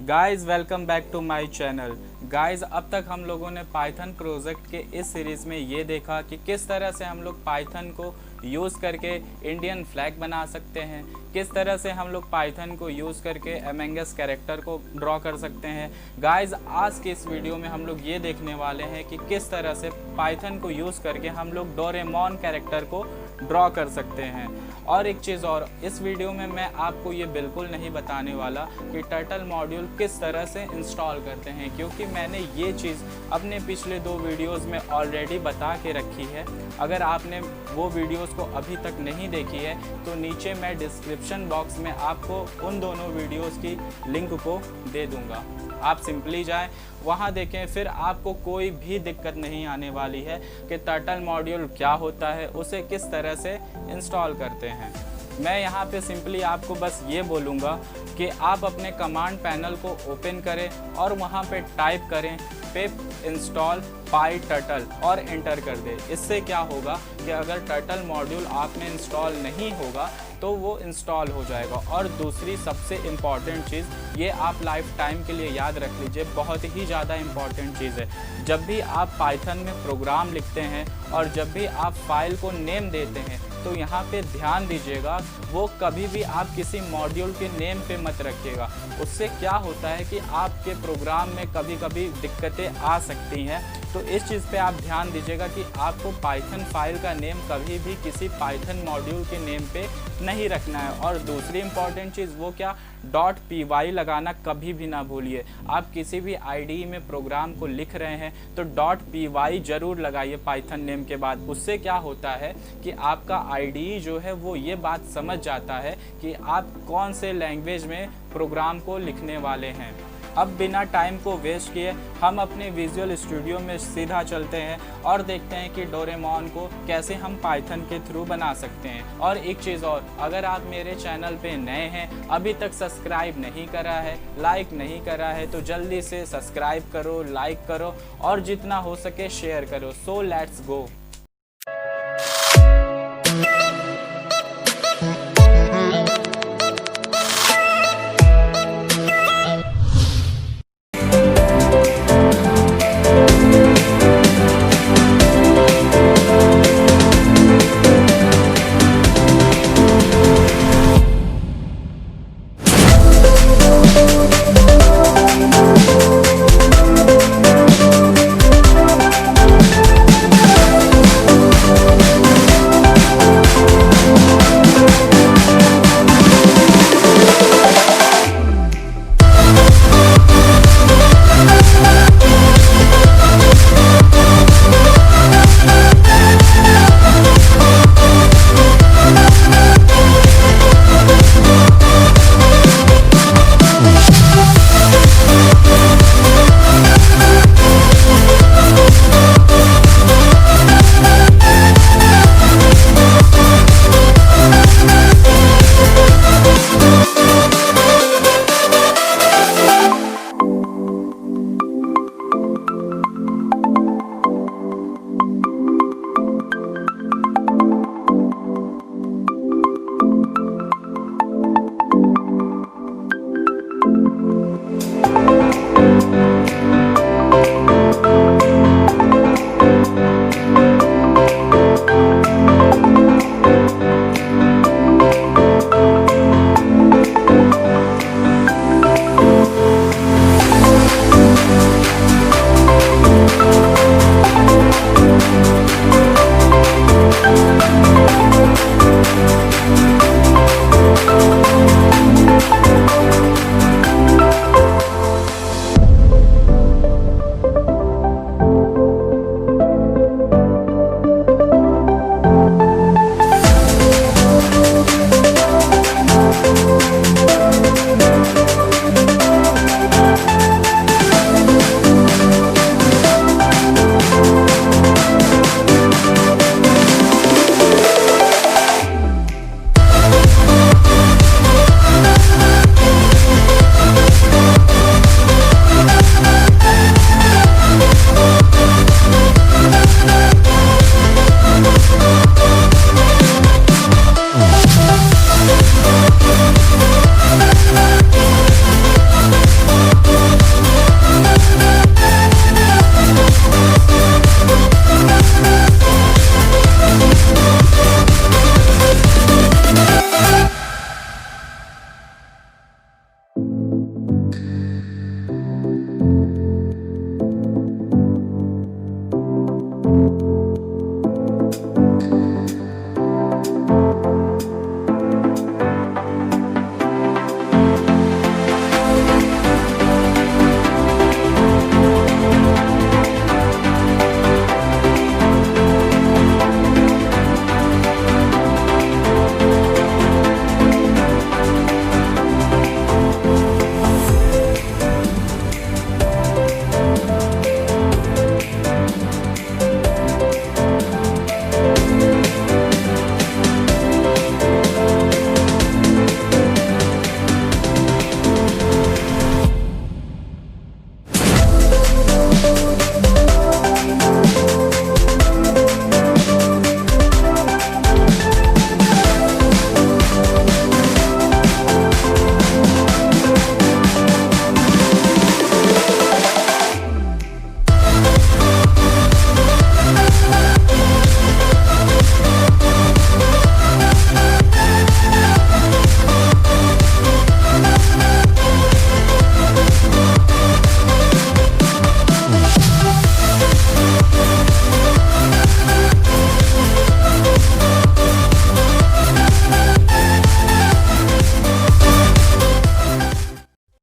Guys welcome back to my channel. Guys अब तक हम लोगों ने पाइथन प्रोजेक्ट के इस सीरीज़ में ये देखा कि किस तरह से हम लोग पाइथन को यूज़ करके इंडियन फ्लैग बना सकते हैं, किस तरह से हम लोग पाइथन को यूज़ करके एमएंगस कैरेक्टर को ड्रॉ कर सकते हैं। गाइज़ आज के इस वीडियो में हम लोग ये देखने वाले हैं कि किस तरह से पाइथन को यूज़ करके हम लोग डोरेमोन कैरेक्टर को ड्रॉ कर सकते हैं। और एक चीज़ और, इस वीडियो में मैं आपको ये बिल्कुल नहीं बताने वाला कि टर्टल मॉड्यूल किस तरह से इंस्टॉल करते हैं, क्योंकि मैंने ये चीज़ अपने पिछले 2 वीडियोस में ऑलरेडी बता के रखी है। अगर आपने वो वीडियोस को अभी तक नहीं देखी है तो नीचे मैं डिस्क्रिप्शन बॉक्स में आपको उन दोनों वीडियोस की लिंक को दे दूँगा। आप सिंपली जाएं, वहाँ देखें, फिर आपको कोई भी दिक्कत नहीं आने वाली है कि टर्टल मॉड्यूल क्या होता है, उसे किस तरह से इंस्टॉल करते हैं। मैं यहाँ पे सिंपली आपको बस ये बोलूँगा कि आप अपने कमांड पैनल को ओपन करें और वहाँ पे टाइप करें पिप इंस्टॉल पाई टर्टल और एंटर कर दें। इससे क्या होगा कि अगर टर्टल मॉड्यूल आप में इंस्टॉल नहीं होगा तो वो इंस्टॉल हो जाएगा। और दूसरी सबसे इम्पॉर्टेंट चीज़, ये आप लाइफ टाइम के लिए याद रख लीजिए, बहुत ही ज़्यादा इम्पॉर्टेंट चीज़ है। जब भी आप पाइथन में प्रोग्राम लिखते हैं और जब भी आप फाइल को नेम देते हैं तो यहाँ पे ध्यान दीजिएगा, वो कभी भी आप किसी मॉड्यूल के नेम पे मत रखिएगा। उससे क्या होता है कि आपके प्रोग्राम में कभी कभी दिक्कतें आ सकती हैं। तो इस चीज़ पे आप ध्यान दीजिएगा कि आपको पाइथन फाइल का नेम कभी भी किसी पाइथन मॉड्यूल के नेम पे नहीं रखना है। और दूसरी इंपॉर्टेंट चीज़ वो क्या, .py लगाना कभी भी ना भूलिए। आप किसी भी IDE में प्रोग्राम को लिख रहे हैं तो .py ज़रूर लगाइए पाइथन नेम के बाद। उससे क्या होता है कि आपका IDE जो है वो ये बात समझ जाता है कि आप कौन से लैंग्वेज में प्रोग्राम को लिखने वाले हैं। अब बिना टाइम को वेस्ट किए हम अपने विजुअल स्टूडियो में सीधा चलते हैं और देखते हैं कि डोरेमोन को कैसे हम पाइथन के थ्रू बना सकते हैं। और एक चीज़ और, अगर आप मेरे चैनल पे नए हैं, अभी तक सब्सक्राइब नहीं करा है, लाइक नहीं करा है, तो जल्दी से सब्सक्राइब करो, लाइक करो और जितना हो सके शेयर करो। So let's go.